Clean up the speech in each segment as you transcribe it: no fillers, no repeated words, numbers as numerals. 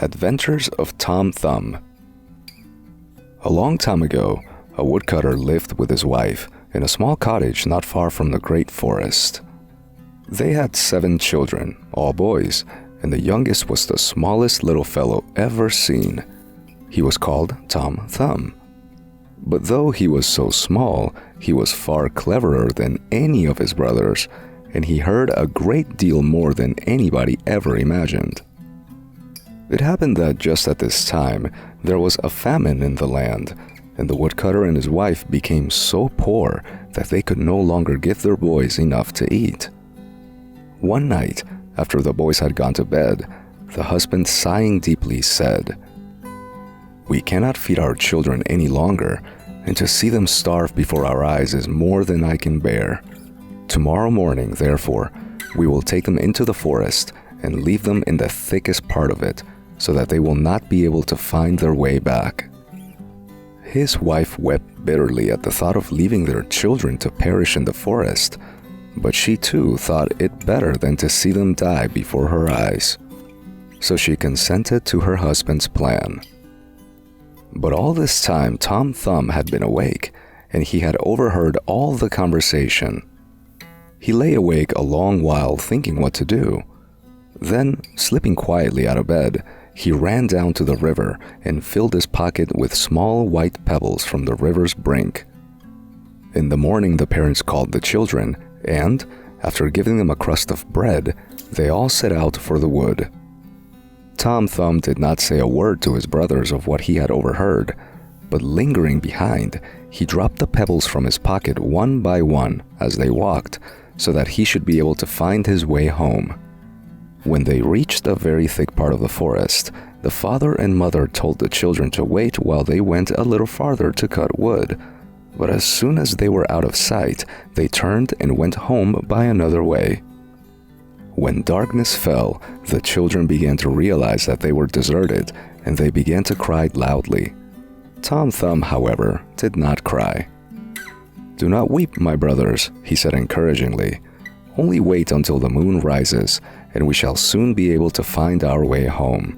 Adventures of Tom Thumb. A long time ago, a woodcutter lived with his wife in a small cottage not far from the great forest. They had 7 children, all boys, and the youngest was the smallest little fellow ever seen. He was called Tom Thumb. But though he was so small, he was far cleverer than any of his brothers, and he heard a great deal more than anybody ever imagined. It happened that just at this time, there was a famine in the land, and the woodcutter and his wife became so poor that they could no longer give their boys enough to eat. One night, after the boys had gone to bed, the husband, sighing deeply, said, "We cannot feed our children any longer, and to see them starve before our eyes is more than I can bear. Tomorrow morning, therefore, we will take them into the forest and leave them in the thickest part of it, so that they will not be able to find their way back." His wife wept bitterly at the thought of leaving their children to perish in the forest, but she too thought it better than to see them die before her eyes. So she consented to her husband's plan. But all this time, Tom Thumb had been awake, and he had overheard all the conversation. He lay awake a long while thinking what to do. Then, slipping quietly out of bed, he ran down to the river and filled his pocket with small white pebbles from the river's brink. In the morning, the parents called the children, and, after giving them a crust of bread, they all set out for the wood. Tom Thumb did not say a word to his brothers of what he had overheard, but lingering behind, he dropped the pebbles from his pocket one by one as they walked, so that he should be able to find his way home. When they reached a very thick part of the forest, the father and mother told the children to wait while they went a little farther to cut wood. But as soon as they were out of sight, they turned and went home by another way. When darkness fell, the children began to realize that they were deserted, and they began to cry loudly. Tom Thumb, however, did not cry. "Do not weep, my brothers," he said encouragingly. "Only wait until the moon rises, and we shall soon be able to find our way home."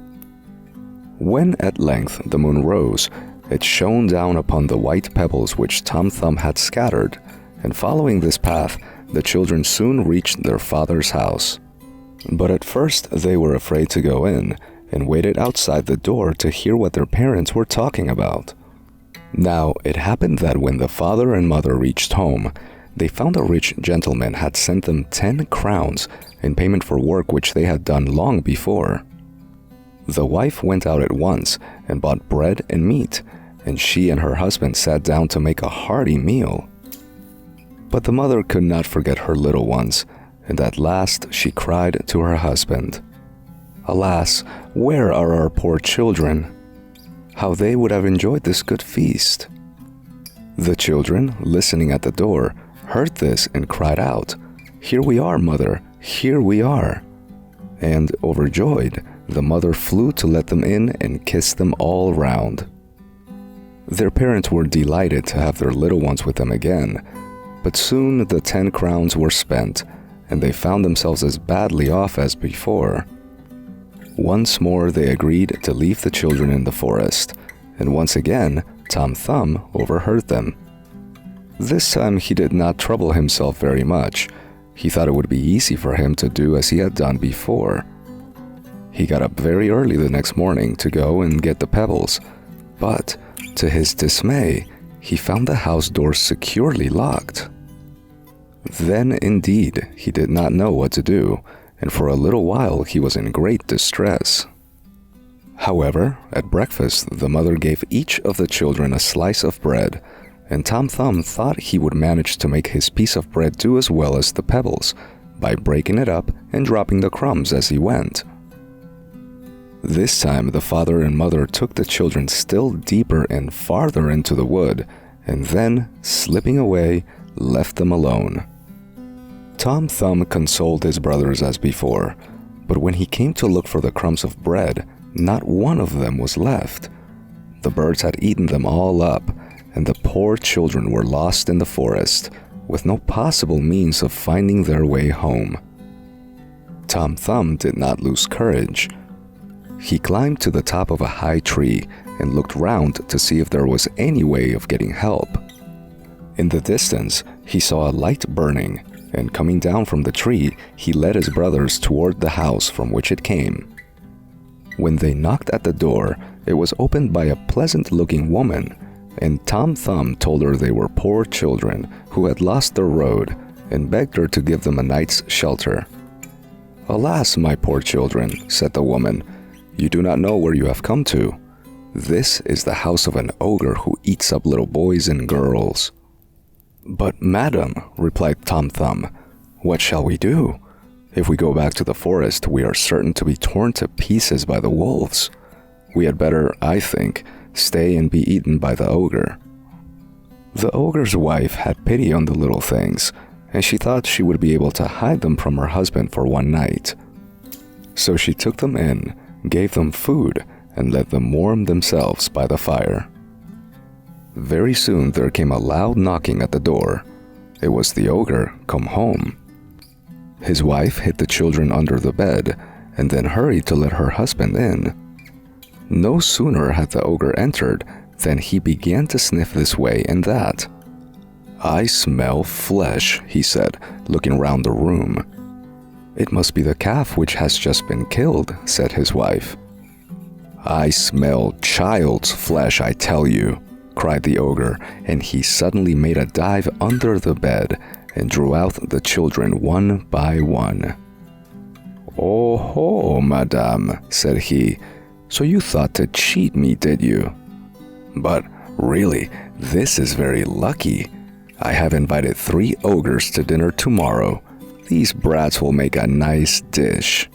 When at length the moon rose, it shone down upon the white pebbles which Tom Thumb had scattered, and following this path, the children soon reached their father's house. But at first they were afraid to go in, and waited outside the door to hear what their parents were talking about. Now it happened that when the father and mother reached home, they found a rich gentleman had sent them 10 crowns in payment for work which they had done long before. The wife went out at once and bought bread and meat, and she and her husband sat down to make a hearty meal. But the mother could not forget her little ones, and at last she cried to her husband, "Alas, where are our poor children? How they would have enjoyed this good feast." The children, listening at the door, heard this and cried out, "Here we are, mother, here we are." And overjoyed, the mother flew to let them in and kissed them all round. Their parents were delighted to have their little ones with them again, but soon the 10 crowns were spent, and they found themselves as badly off as before. Once more they agreed to leave the children in the forest, and once again Tom Thumb overheard them. This time he did not trouble himself very much. He thought it would be easy for him to do as he had done before. He got up very early the next morning to go and get the pebbles, but to his dismay, he found the house door securely locked. Then indeed he did not know what to do, and for a little while he was in great distress. However, at breakfast the mother gave each of the children a slice of bread, and Tom Thumb thought he would manage to make his piece of bread do as well as the pebbles, by breaking it up and dropping the crumbs as he went. This time the father and mother took the children still deeper and farther into the wood, and then, slipping away, left them alone. Tom Thumb consoled his brothers as before, but when he came to look for the crumbs of bread, not one of them was left. The birds had eaten them all up, and the poor children were lost in the forest, with no possible means of finding their way home. Tom Thumb did not lose courage. He climbed to the top of a high tree and looked round to see if there was any way of getting help. In the distance, he saw a light burning, and coming down from the tree, he led his brothers toward the house from which it came. When they knocked at the door, it was opened by a pleasant-looking woman, and Tom Thumb told her they were poor children who had lost their road and begged her to give them a night's shelter. "Alas, my poor children," said the woman, "you do not know where you have come to. This is the house of an ogre who eats up little boys and girls." "But, madam," replied Tom Thumb, "what shall we do? If we go back to the forest, we are certain to be torn to pieces by the wolves. We had better, I think, stay and be eaten by the ogre." The ogre's wife had pity on the little things, and she thought she would be able to hide them from her husband for one night. So she took them in, gave them food, and let them warm themselves by the fire. Very soon there came a loud knocking at the door. It was the ogre come home. His wife hid the children under the bed, and then hurried to let her husband in. No sooner had the ogre entered than he began to sniff this way and that. "I smell flesh," he said, looking round the room. "It must be the calf which has just been killed," said his wife. "I smell child's flesh, I tell you," cried the ogre, and he suddenly made a dive under the bed and drew out the children one by one. "Oh ho, madame," said he, "so you thought to cheat me, did you? But really, this is very lucky. I have invited 3 ogres to dinner tomorrow. These brats will make a nice dish."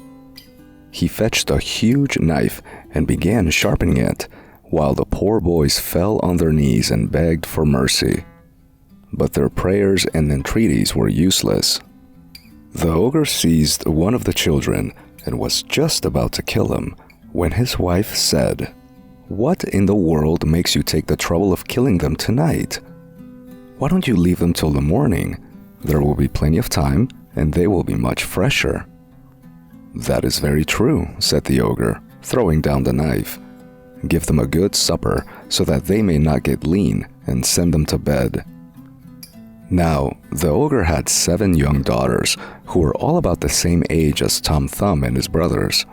He fetched a huge knife and began sharpening it, while the poor boys fell on their knees and begged for mercy. But their prayers and entreaties were useless. The ogre seized one of the children and was just about to kill him when his wife said, "What in the world makes you take the trouble of killing them tonight? Why don't you leave them till the morning? There will be plenty of time, and they will be much fresher." "That is very true," said the ogre, throwing down the knife. "Give them a good supper so that they may not get lean, and send them to bed." Now, the ogre had 7 young daughters who were all about the same age as Tom Thumb and his brothers.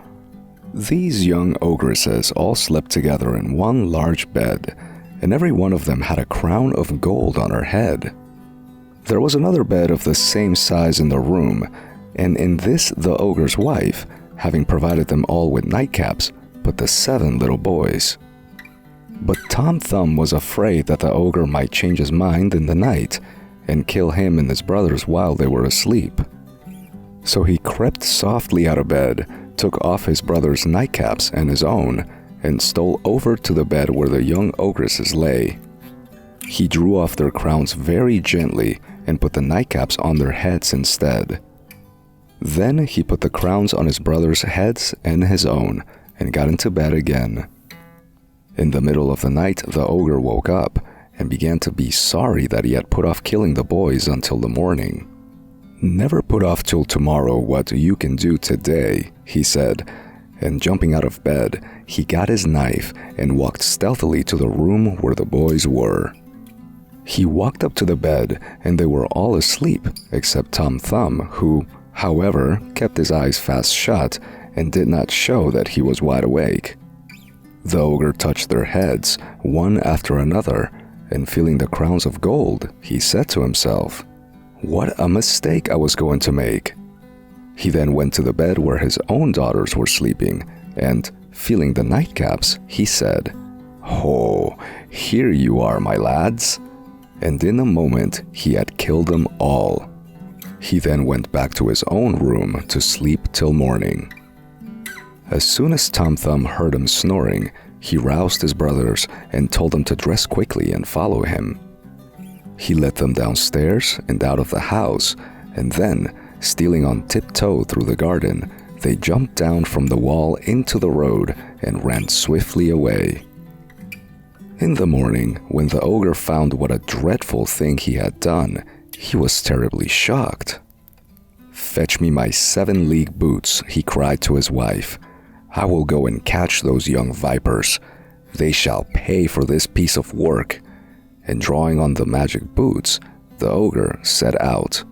These young ogresses all slept together in one large bed, and every one of them had a crown of gold on her head. There was another bed of the same size in the room, and in this the ogre's wife, having provided them all with nightcaps, put the 7 little boys. But Tom Thumb was afraid that the ogre might change his mind in the night and kill him and his brothers while they were asleep. So he crept softly out of bed, took off his brothers' nightcaps and his own, and stole over to the bed where the young ogresses lay. He drew off their crowns very gently and put the nightcaps on their heads instead. Then he put the crowns on his brothers' heads and his own, and got into bed again. In the middle of the night, the ogre woke up and began to be sorry that he had put off killing the boys until the morning. "Never put off till tomorrow what you can do today," he said, and jumping out of bed, he got his knife and walked stealthily to the room where the boys were. He walked up to the bed, and they were all asleep except Tom Thumb, who, however, kept his eyes fast shut and did not show that he was wide awake. The ogre touched their heads, one after another, and feeling the crowns of gold, he said to himself, "What a mistake I was going to make." He then went to the bed where his own daughters were sleeping, and, feeling the nightcaps, he said, "Ho, here you are, my lads." And in a moment he had killed them all. He then went back to his own room to sleep till morning. As soon as Tom Thumb heard him snoring, he roused his brothers and told them to dress quickly and follow him. He led them downstairs and out of the house, and then, stealing on tiptoe through the garden, they jumped down from the wall into the road and ran swiftly away. In the morning, when the ogre found what a dreadful thing he had done, he was terribly shocked. "Fetch me my 7-league boots," he cried to his wife. I will go and catch those young vipers. They shall pay for this piece of work." And drawing on the magic boots, the ogre set out.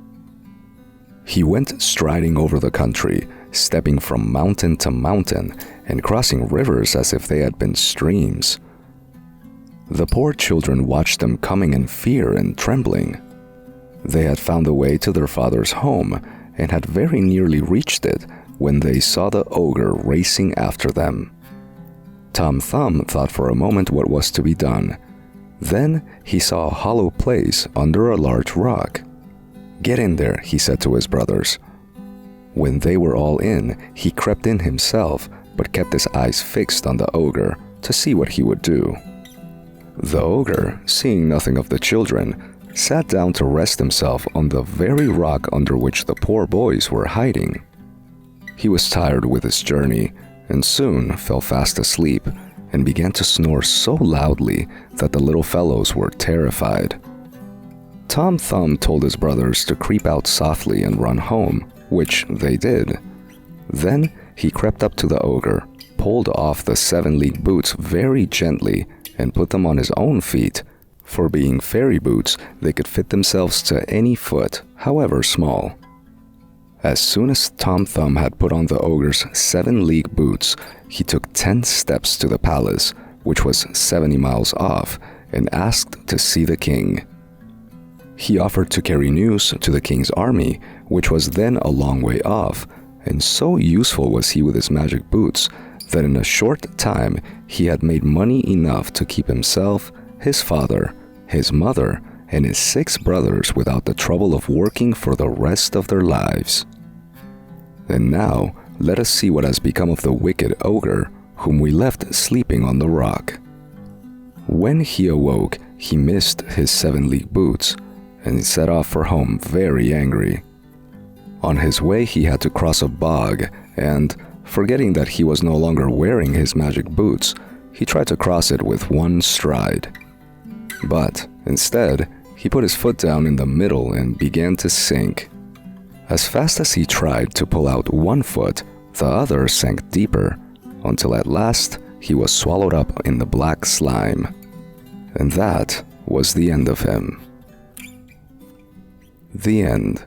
He went striding over the country, stepping from mountain to mountain and crossing rivers as if they had been streams. The poor children watched him coming in fear and trembling. They had found the way to their father's home and had very nearly reached it when they saw the ogre racing after them. Tom Thumb thought for a moment what was to be done. Then he saw a hollow place under a large rock. "Get in there," he said to his brothers. When they were all in, he crept in himself, but kept his eyes fixed on the ogre to see what he would do. The ogre, seeing nothing of the children, sat down to rest himself on the very rock under which the poor boys were hiding. He was tired with his journey, and soon fell fast asleep and began to snore so loudly that the little fellows were terrified. Tom Thumb told his brothers to creep out softly and run home, which they did. Then he crept up to the ogre, pulled off the 7-league boots very gently, and put them on his own feet. For being fairy boots, they could fit themselves to any foot, however small. As soon as Tom Thumb had put on the ogre's 7-league boots, he took 10 steps to the palace, which was 70 miles off, and asked to see the king. He offered to carry news to the king's army, which was then a long way off, and so useful was he with his magic boots that in a short time he had made money enough to keep himself, his father, his mother, and his 6 brothers without the trouble of working for the rest of their lives. And now, let us see what has become of the wicked ogre, whom we left sleeping on the rock. When he awoke, he missed his 7-league boots, and set off for home very angry. On his way, he had to cross a bog, and, forgetting that he was no longer wearing his magic boots, he tried to cross it with one stride. But, instead, he put his foot down in the middle and began to sink. As fast as he tried to pull out one foot, the other sank deeper, until at last he was swallowed up in the black slime. And that was the end of him. The end.